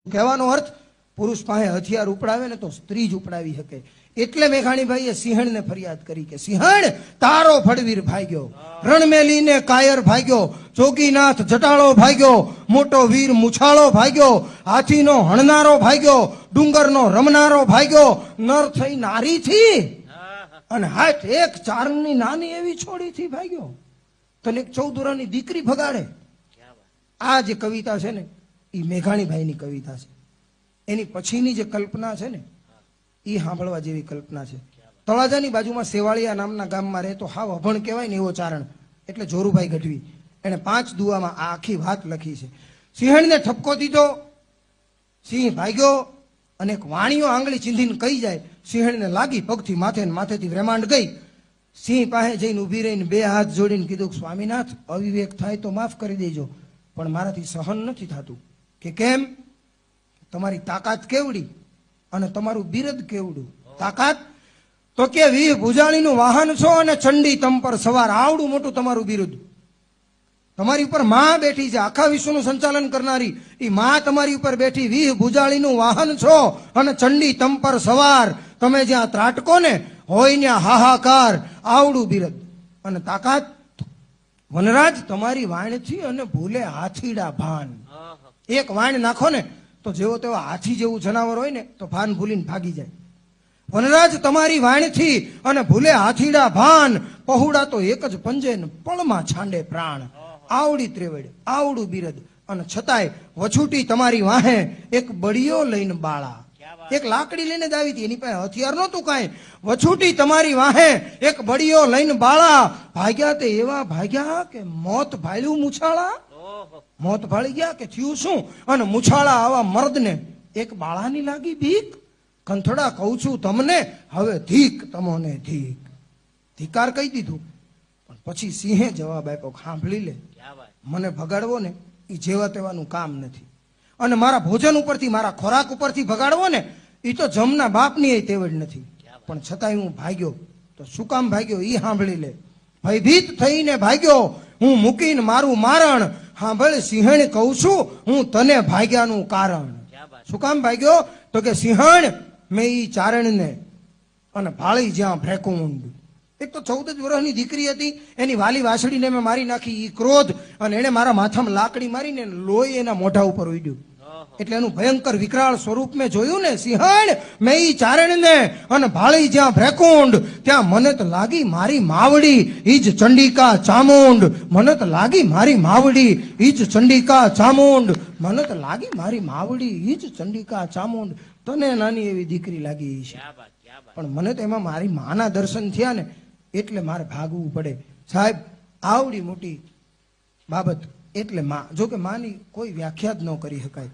કહેવાનો અર્થ પુરુષ પાસે હથિયાર ઉપડાવે ને તો સ્ત્રી જ ઉપડાવી શકે. એટલે મેઘાણીભાઈએ સિંહણને ફરિયાદ કરી કે સિંહણ તારો ફળવીર ભાગ્યો, રણમેલીને કાયર ભાગ્યો, જોગીનાથ જટાળો ભાગ્યો, મોટો વીર મુછાળો ભાગ્યો, હાથીનો હણનારો ભાગ્યો, ડુંગરનો રમનારો ભાગ્યો, નર થઈ નારીથી અને હાથ એક ચારની નાની એવી છોડીથી ભાગ્યો. તને એક 14 વર્ષની દીકરી ભગાડે. આ જે કવિતા છે ને એ મેઘાણીભાઈની કવિતા છે. એની પછીની જે કલ્પના છે ને એ સાંભળવા જેવી કલ્પના છે. તળાજાની બાજુમાં સેવાળિયા નામના ગામમાં રહેતો હાવ અભણ કહેવાય ને એવો ચારણ એટલે જોરુભાઈ ગઢવી, એને 5 દુઆમાં આ આખી વાત લખી છે. સિંહણને ઠપકો દીધો, સિંહ ભાગ્યો અને એક વાણીઓ આંગળી ચીંધીને કહી જાય. સિંહણને લાગી પગથી માથે ને માથેથી વ્રેમાંડ ગઈ. સિંહ પાસે જઈને ઊભી રહીને 2 હાથ જોડીને કીધું, સ્વામીનાથ અવિવેક થાય તો માફ કરી દેજો, પણ મારાથી સહન નથી થતું. કે કેમ? તમારી તાકાત કેવડી અને તમારું બિરદ કેવડું. તાકાત તો કે 20 ભુજાળીનું વાહન છો અને ચંડી તમ પર સવાર, આવડું મોટું તમારું બિરુદ. તમારી ઉપર માં બેઠી છે, આખા વિશ્વનું સંચાલન કરનારી એ માં તમારી ઉપર બેઠી. 20 ભુજાળીનું વાહન છો અને ચંડી તમ પર સવાર, તમે જ્યાં ત્રાટકો ને હોય ત્યાં હાહાકાર, આવડું બિરદ અને તાકાત. વનરાજ તમારી વાણથી અને ભૂલે હાથીડા ભાન. એક વાણ નાખો ને તો જેવો તેવો હાથી જેવું જનાવર હોય ને તો ભાન ભૂલીને ભાગી જાય. વનરાજ તમારી વાણથી અને ભૂલે હાથીડા ભાન, પહોળા તો એક જ પંજે ને પળમાં છાંડે પ્રાણ. આવડી ત્રેવડ, આવડું બિરદ અને છતાંય વછૂટી તમારી વાહે એક બળીઓ લઈને બાળા. એક લાકડી લઈને જ આવી હતી, એની પાસે હથિયાર નહોતું કાંઈ. વછૂટી તમારી વાહે એક બળીઓ લઈને બાળા, ભાગ્યા તે એવા ભાગ્યા કે મોત ભાળ્યું મુછાળા. મોત ભાળી ગયા કે થયું શું? અને મુછાળા આવા મર્દને એક બાળાની લાગી બીક. કંથડા કહું છું તમને હવે ધીક તમોને ધીક. ધિકાર કહી દીધું. પણ પછી સિંહે જવાબ આપ્યો, સાંભળી લે, મને ભગાડવો ને એ જેવા તેવાનું કામ નથી. અને મારા ભોજન ઉપરથી, મારા ખોરાક ઉપરથી ભગાડવો ને એ તો જમના બાપની તેવડ નથી. પણ છતાંય હું ભાગ્યો. તો શું કામ ભાગ્યો એ સાંભળી લે. ભયભીત થઈને ભાગ્યો હું મૂકીને મારું મારણ, સાંભળ સિંહણ કહું છું હું તને ભાગ્યાનું કારણ. શું કામ ભાગ્યો? તો કે સિંહણ મેં ઈ ચારણને અને ભાળી જ્યાં ભ્રેકુંડ. એક તો 14 જ વર્ષની દીકરી હતી, એની વાલી વાસળીને મેં મારી નાખી. ઈ ક્રોધ અને એને મારા માથામાં લાકડી મારીને લોહી એના મોઢા ઉપર ઉડ્યું. એટલે એનું ભયંકર વિકરાળ સ્વરૂપ મેં જોયું ને. સિંહણ મેં ઈ ચારણને અને ભાળી જ્યાં ભ્રેકુંડ, ત્યાં મને તો લાગી મારી માવડી ઈ જ ચંડિકા ચામુંડ. મને તો લાગી મારી માવડી ઈ જ ચંડિકા ચામુંડ. મને તો લાગી મારી માવડી ઈ જ ચંડિકા ચામુંડ. તને નાની એવી દીકરી લાગી છે, પણ મને તો એમાં મારી માના દર્શન થયા ને એટલે મારે ભાગવું પડે. સાહેબ આવડી મોટી બાબત એટલે માં, જો કે માની કોઈ વ્યાખ્યા જ ન કરી શકાય.